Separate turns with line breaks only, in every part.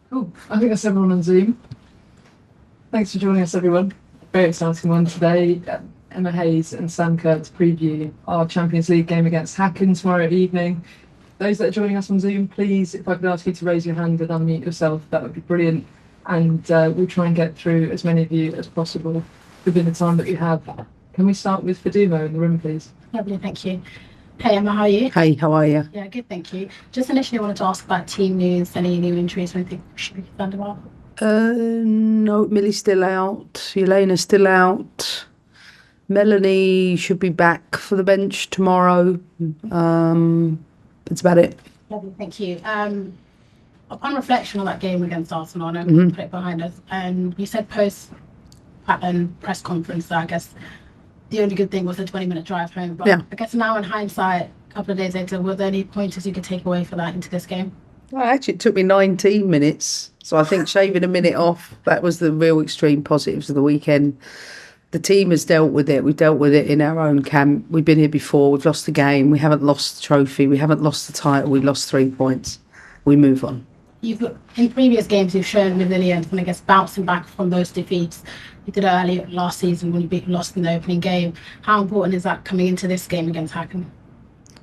Cool. I think that's everyone on Zoom. Thanks for joining us, everyone. Very exciting one today. Emma Hayes and Sam Kerr to preview our Champions League game against Hacken tomorrow evening. Those that are joining us on Zoom, please, if I could ask you to raise your hand and unmute yourself, that would be brilliant. And we'll try and get through as many of you as possible within the time that we have. Can we start with Fadumo in the room, please?
Lovely, thank you. Hey Emma, how are you?
Hey, how are you?
Yeah, good, thank you. Just initially, I wanted to ask about team news, any new injuries or anything we should be concerned about?
No, Millie's still out. Elena's still out. Melanie should be back for the bench tomorrow. That's about it.
Lovely, thank you. Upon reflection on that game against Arsenal, I know we put it behind us, and you said post-pattern press conference that I guess the only good thing was the 20-minute drive home. But
Yeah.
I guess now in hindsight, a couple of days later, were there any pointers you could take away for that into this game?
Well, actually, it took me 19 minutes. So I think shaving a minute off, that was the real extreme positives of the weekend. The team has dealt with it. We've dealt with it in our own camp. We've been here before. We've lost the game. We haven't lost the trophy. We haven't lost the title. We lost 3 points. We move on.
In previous games, you've shown resilience and I guess bouncing back from those defeats. You did it earlier last season when you lost in the opening game. How important is that coming into this game against Hacken?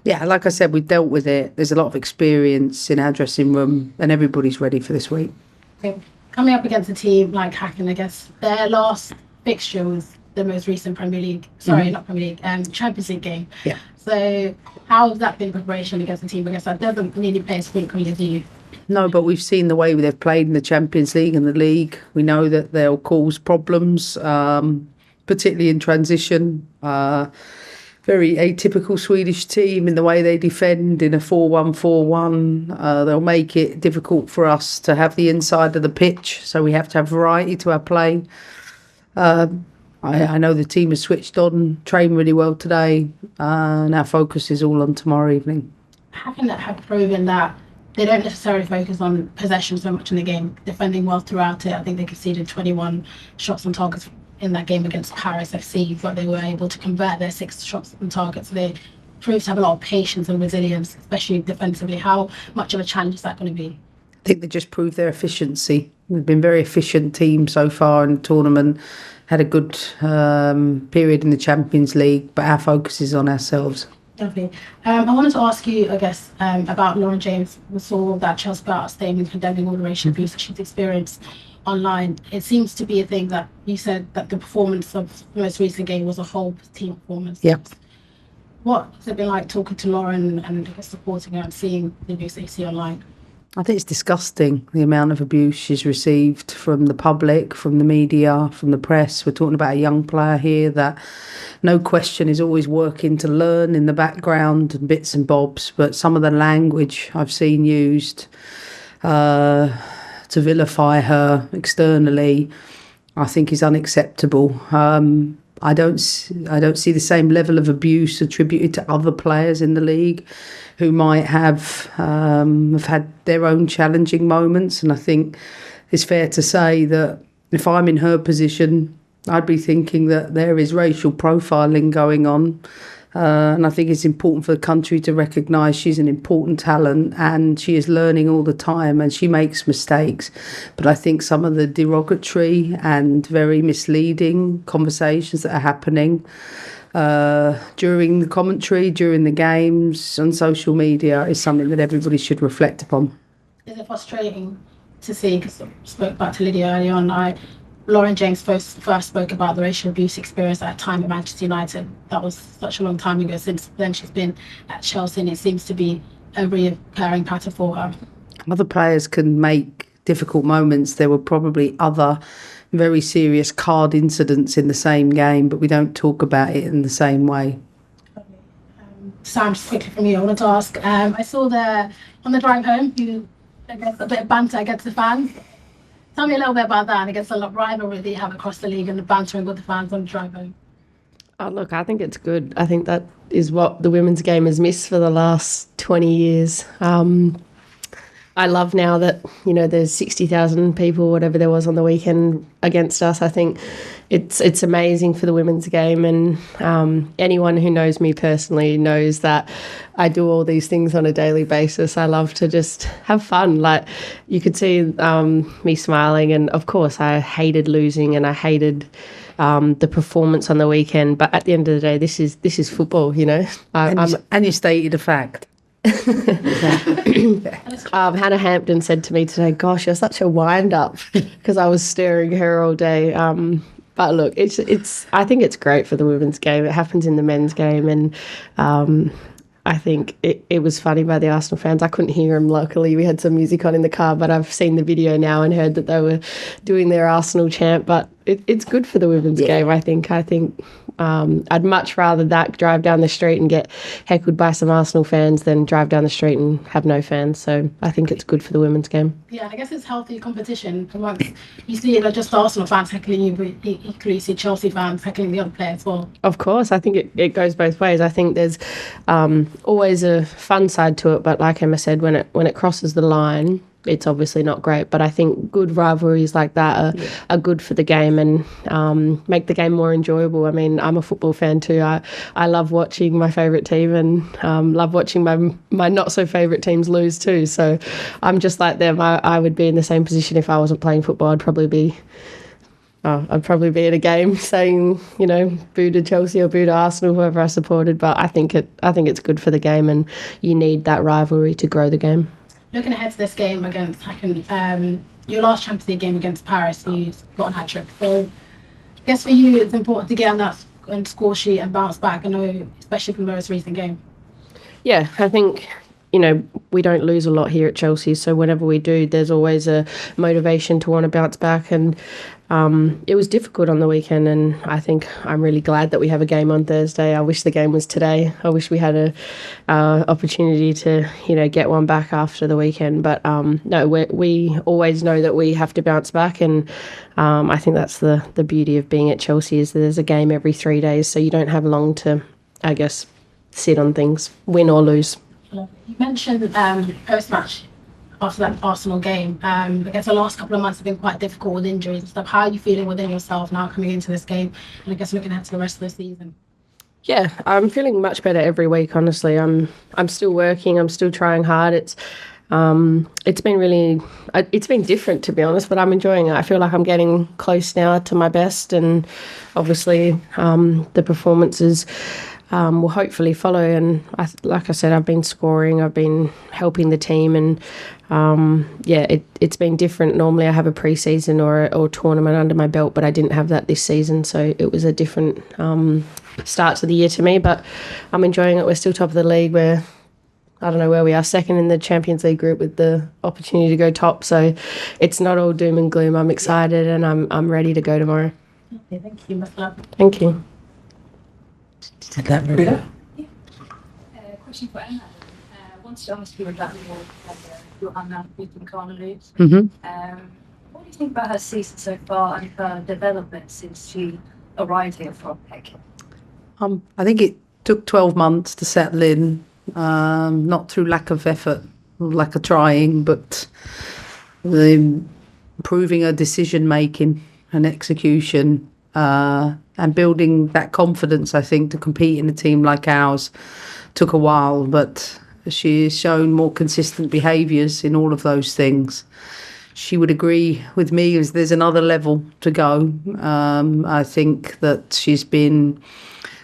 Yeah, like I said, we've dealt with it. There's a lot of experience in our dressing room and everybody's ready for this week.
Okay. Coming up against a team like Hacken, I guess their last fixture was the most recent Champions League game.
Yeah.
So how has that been preparation against a team? I guess that doesn't really play as frequently as you.
No, but we've seen the way they've played in the Champions League and the league. We know that they'll cause problems, particularly in transition. Very atypical Swedish team in the way they defend in a 4-1-4-1. They'll make it difficult for us to have the inside of the pitch, so we have to have variety to our play. I know the team has switched on, trained really well today, and our focus is all on tomorrow evening.
Hacken have proven that they don't necessarily focus on possession so much in the game, defending well throughout it. I think they conceded 21 shots on targets in that game against Paris FC, but they were able to convert their 6 shots on target. So they proved to have a lot of patience and resilience, especially defensively. How much of a challenge is that going to be?
I think they just proved their efficiency. They've been a very efficient team so far in the tournament, had a good period in the Champions League, but our focus is on ourselves.
Lovely. I wanted to ask you, I guess, about Lauren James. We saw that Chelsea put out a statement condemning all the racial abuse that she's experienced online. It seems to be a thing that you said that the performance of the most recent game was a whole team performance.
Yeah.
What has it been like talking to Lauren and supporting her and seeing the abuse that you see online?
I think it's disgusting, the amount of abuse she's received from the public, from the media, from the press. We're talking about a young player here that, no question, is always working to learn in the background and bits and bobs. But some of the language I've seen used to vilify her externally, I think is unacceptable. I don't see the same level of abuse attributed to other players in the league who might have had their own challenging moments. And I think it's fair to say that if I'm in her position, I'd be thinking that there is racial profiling going on. And I think it's important for the country to recognise she's an important talent and she is learning all the time and she makes mistakes. But I think some of the derogatory and very misleading conversations that are happening during the commentary, during the games, on social media is something that everybody should reflect upon.
Is it frustrating to see, because I spoke about to Lydia earlier on, Lauren James first spoke about the racial abuse experience at a time at Manchester United. That was such a long time ago. Since then, she's been at Chelsea, and it seems to be a recurring pattern for her.
Other players can make difficult moments. There were probably other very serious card incidents in the same game, but we don't talk about it in the same way.
Sam, just quickly from you, I wanted to ask, I saw there on the drive home, I guess a bit of banter against the fans. Tell me a little bit about that, and I guess a lot of rivalry that you have across the league and the bantering with the fans on the drive home.
Oh, look, I think it's good. I think that is what the women's game has missed for the last 20 years. I love now that, there's 60,000 people, whatever there was on the weekend against us. I think it's amazing for the women's game, and anyone who knows me personally knows that I do all these things on a daily basis. I love to just have fun. Like, you could see me smiling, and of course I hated losing and I hated the performance on the weekend, but at the end of the day, this is football,
And you stated a fact.
Hannah Hampton said to me today, "Gosh, you're such a wind-up," because I was stirring her all day. But look, I think it's great for the women's game. It happens in the men's game, and I think it was funny by the Arsenal fans. I couldn't hear them. Luckily, we had some music on in the car, but I've seen the video now and heard that they were doing their Arsenal chant. But it's good for the women's game, I think. I'd much rather that drive down the street and get heckled by some Arsenal fans than drive down the street and have no fans. So I think it's good for the women's game.
Yeah, I guess it's healthy competition. Once you see it, not just Arsenal fans heckling you, but equally you see Chelsea fans heckling the other players as well.
Of course, I think it goes both ways. I think there's always a fun side to it, but like Emma said, when it crosses the line, it's obviously not great. But I think good rivalries like that are good for the game and make the game more enjoyable. I mean, I'm a football fan too. I love watching my favourite team and love watching my not so favourite teams lose too. So I'm just like them. I would be in the same position if I wasn't playing football. I'd probably be in a game saying, boo to Chelsea or boo to Arsenal, whoever I supported. But I think it's good for the game, and you need that rivalry to grow the game.
Looking ahead to this game against Hacken, your last Champions League game against Paris, you got a hat-trick. So I guess for you, it's important to get on that score sheet and bounce back, especially from the most recent game.
Yeah, I think, we don't lose a lot here at Chelsea, so whenever we do, there's always a motivation to want to bounce back. And it was difficult on the weekend, and I think I'm really glad that we have a game on Thursday. I wish the game was today. I wish we had a opportunity to, get one back after the weekend. But no, we always know that we have to bounce back, and I think that's the beauty of being at Chelsea, is that there's a game every 3 days, so you don't have long to, I guess, sit on things, win or lose.
You mentioned post-match after that Arsenal game. I guess the last couple of months have been quite difficult with injuries and stuff. How are you feeling within yourself now coming into this game, and I guess looking ahead to the rest of the season?
Yeah, I'm feeling much better every week, honestly. I'm still working. I'm still trying hard. It's been different, to be honest, but I'm enjoying it. I feel like I'm getting close now to my best, and obviously the performances will hopefully follow. And like I said, I've been scoring, I've been helping the team, and it's been different. Normally I have a pre-season or tournament under my belt, but I didn't have that this season, so it was a different start to the year to me, but I'm enjoying it. We're still top of the league. I don't know where we are, second in the Champions League group with the opportunity to go top, so it's not all doom and gloom. I'm excited, and I'm ready to go tomorrow.
Okay, thank you. Best luck.
Thank you.
Did that really?
Question for Emma. Wanted to ask you about your Hannah Hampton. What do you think about her season so far and her development since she arrived here from Hacken?
I think it took 12 months to settle in, not through lack of effort, lack of trying, but improving her decision making and execution, and building that confidence. I think to compete in a team like ours took a while, but she's shown more consistent behaviours in all of those things. She would agree with me as there's another level to go. I think that she's been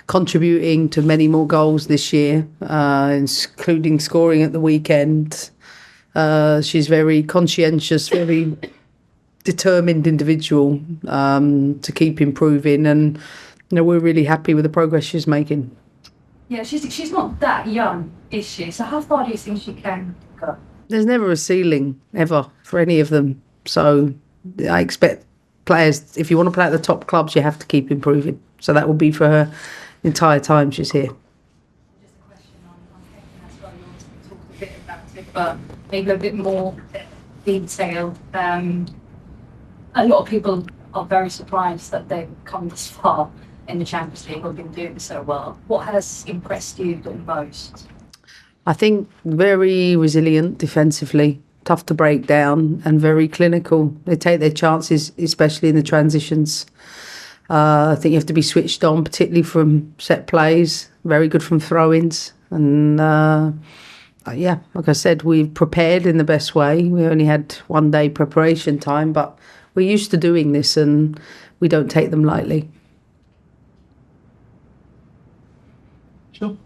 contributing to many more goals this year, including scoring at the weekend. She's very conscientious, very determined individual, to keep improving, and we're really happy with the progress she's making.
Yeah, she's not that young, is she? So how far do you think she can go?
There's never a ceiling ever for any of them, so I expect players, if you want to play at the top clubs, you have to keep improving. So that will be for her the entire time she's here.
Just a question on Hacken as well. You obviously talked a bit about it, but maybe a bit more detail. A lot of people are very surprised that they've come this far in the Champions League or been doing so well. What has impressed you the most?
I think very resilient defensively. tough to break down, and very clinical. They take their chances, especially in the transitions. I think you have to be switched on, particularly from set plays, very good from throw-ins. And like I said, we've prepared in the best way. We only had 1 day preparation time, but we're used to doing this and we don't take them lightly.
Sure.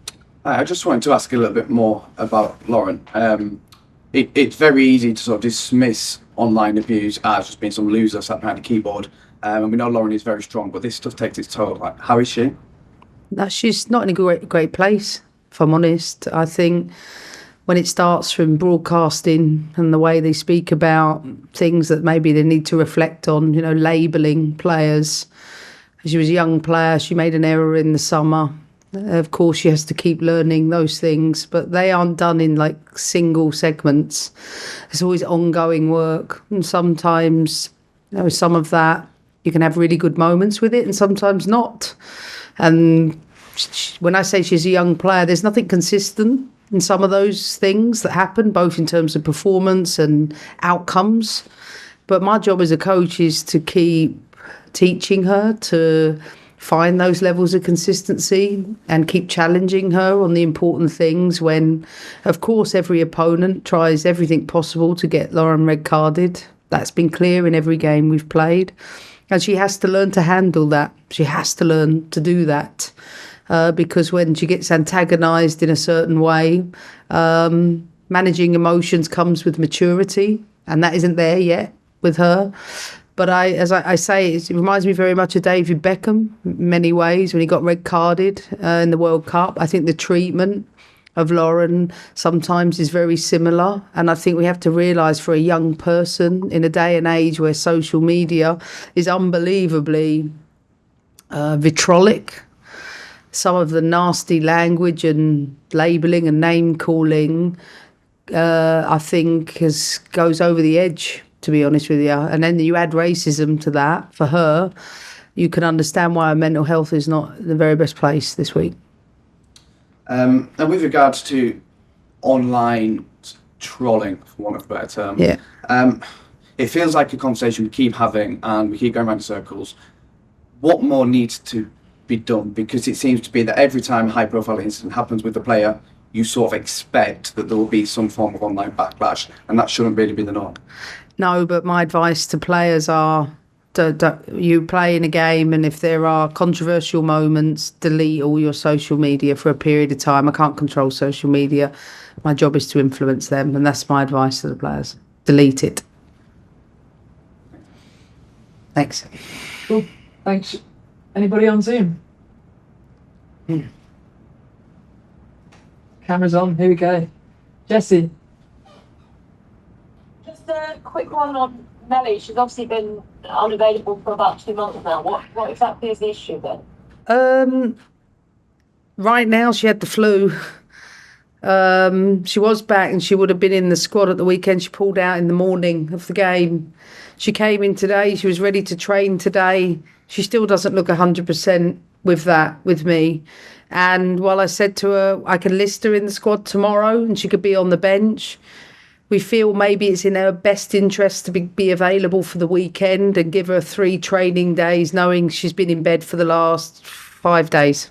I just wanted to ask a little bit more about Lauren. It's very easy to sort of dismiss online abuse as just being some loser sat behind a keyboard. And we know Lauren is very strong, but this stuff takes its toll. Like, how is she?
No, she's not in a great place, if I'm honest. I think when it starts from broadcasting and the way they speak about things that maybe they need to reflect on, labelling players. She was a young player. She made an error in the summer. Of course, she has to keep learning those things, but they aren't done in like single segments. It's always ongoing work. And sometimes, some of that, you can have really good moments with it and sometimes not. And when I say she's a young player, there's nothing consistent in some of those things that happen, both in terms of performance and outcomes. But my job as a coach is to keep teaching her to find those levels of consistency and keep challenging her on the important things when, of course, every opponent tries everything possible to get Lauren red carded. That's been clear in every game we've played. And she has to learn to handle that. She has to learn to do that. Because when she gets antagonised in a certain way, managing emotions comes with maturity, and that isn't there yet with her. But as I say, it reminds me very much of David Beckham in many ways when he got red carded in the World Cup. I think the treatment of Lauren sometimes is very similar. And I think we have to realise for a young person in a day and age where social media is unbelievably vitriolic, some of the nasty language and labelling and name calling, I think goes over the edge, to be honest with you. And then you add racism to that for her, you can understand why her mental health is not in the very best place this week.
And with regards to online trolling, for want of a better term, it feels like a conversation we keep having and we keep going around in circles. What more needs to be done? Because it seems to be that every time a high-profile incident happens with the player, you sort of expect that there will be some form of online backlash, and that shouldn't really be the norm.
No, but my advice to players are, you play in a game, and if there are controversial moments, delete all your social media for a period of time. I can't control social media. My job is to influence them, and that's my advice to the players. Delete it. Thanks.
Cool. Thanks. Anybody on Zoom? Camera's on. Here we go. Jessie.
Just a quick one on Melly. She's obviously been unavailable for about 2 months now. What exactly is the issue then?
Right now, she had the flu. She was back and she would have been in the squad at the weekend. She pulled out in the morning of the game. She came in today. She was ready to train today. She still doesn't look 100% with me. And while I said to her, I can list her in the squad tomorrow and she could be on the bench, we feel maybe it's in her best interest to be available for the weekend and give her 3 training days, knowing she's been in bed for the last 5 days.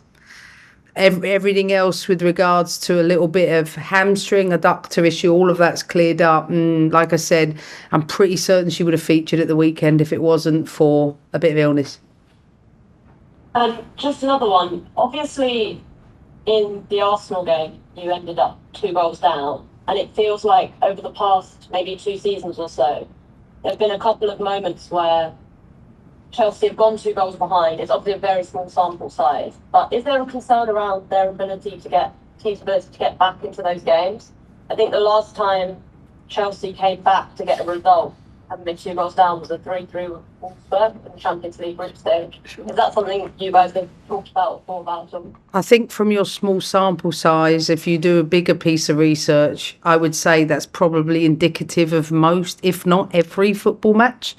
Everything else with regards to a little bit of hamstring, adductor issue, all of that's cleared up. And like I said, I'm pretty certain she would have featured at the weekend if it wasn't for a bit of illness.
Just another one. Obviously, in the Arsenal game, you ended up 2 goals down. And it feels like over the past maybe 2 seasons or so, there have been a couple of moments where Chelsea have gone 2 goals behind. It's obviously a very small sample size, but is there a concern around their ability to get back into those games? I think the last time Chelsea came back to get a result having been 2 goals down was a 3-3 with Wolfsburg in the Champions League group stage. Is that something you guys have talked about or thought about?
I think from your small sample size, if you do a bigger piece of research, I would say that's probably indicative of most, if not every football match.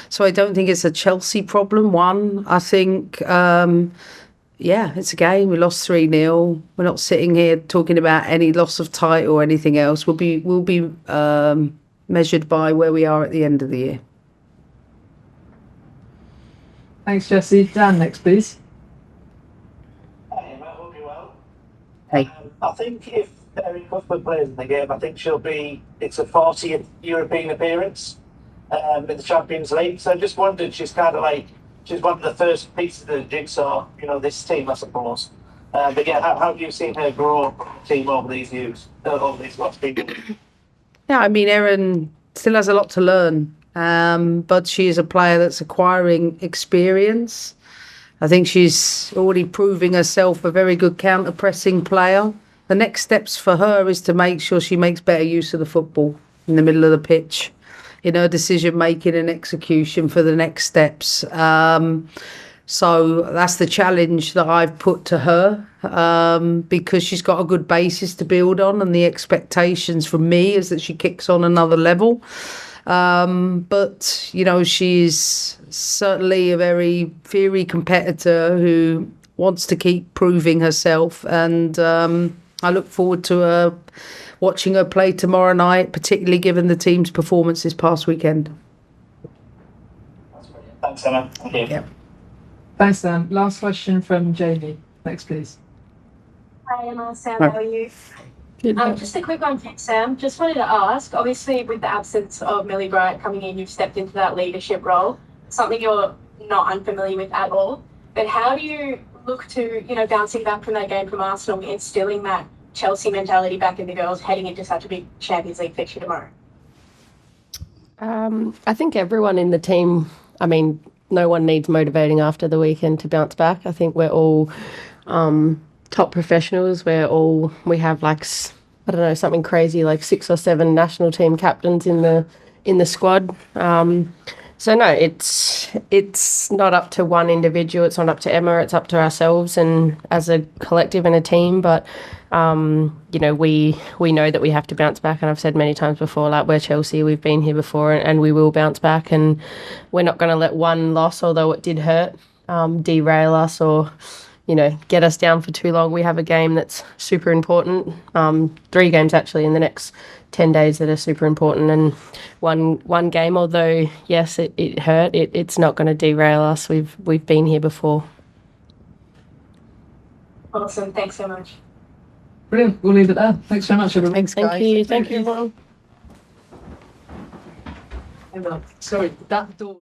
So I don't think it's a Chelsea problem. One, I think, it's a game. We lost 3-0. We're not sitting here talking about any loss of title or anything else. We'll be measured by where we are at the end of the year.
Thanks, Jesse. Dan, next, please.
Hey, Emma, hope you're well.
Hey.
I think if Erin Cuthbert plays in the game, I think it's a 40th European appearance in the Champions League. So I just wondered, she's one of the first pieces of the jigsaw, this team, I suppose. But yeah, how have you seen her grow the team over these years, over these last few years?
Yeah, I mean, Erin still has a lot to learn, but she is a player that's acquiring experience. I think she's already proving herself a very good counter-pressing player. The next steps for her is to make sure she makes better use of the football in the middle of the pitch, in her decision-making and execution for the next steps. So that's the challenge that I've put to her, because she's got a good basis to build on, and the expectations from me is that she kicks on another level. But, she's certainly a very fiery competitor who wants to keep proving herself, and I look forward to watching her play tomorrow night, particularly given the team's performance this past weekend.
Thanks, Emma. Thank you.
Yep.
Thanks, Dan. Last question from Jamie. Next, please.
Hi, Emma, Sam,
Hi.
how are you?
Good.
Just a quick one from Sam. Just wanted to ask, obviously with the absence of Millie Bright coming in, you've stepped into that leadership role, something you're not unfamiliar with at all. But how do you look to, bouncing back from that game from Arsenal, instilling that Chelsea mentality back in the girls heading into such a big Champions League fixture tomorrow?
I think everyone in the team, no one needs motivating after the weekend to bounce back. I think we're all top professionals. We have something crazy like 6 or 7 national team captains in the squad. So no, it's not up to one individual. It's not up to Emma. It's up to ourselves and as a collective and a team. But we know that we have to bounce back. And I've said many times before, like, we're Chelsea. We've been here before, and we will bounce back. And we're not going to let one loss, although it did hurt, derail us or get us down for too long. We have a game that's super important. 3 games actually in the next 10 days that are super important, and one game, although yes, it hurt, it's not going to derail us. We've been here before.
Awesome. Thanks so much.
Brilliant. We'll leave it there. Thanks very much, everyone.
Thanks, guys.
Thank you everyone.
Emma, sorry, that door.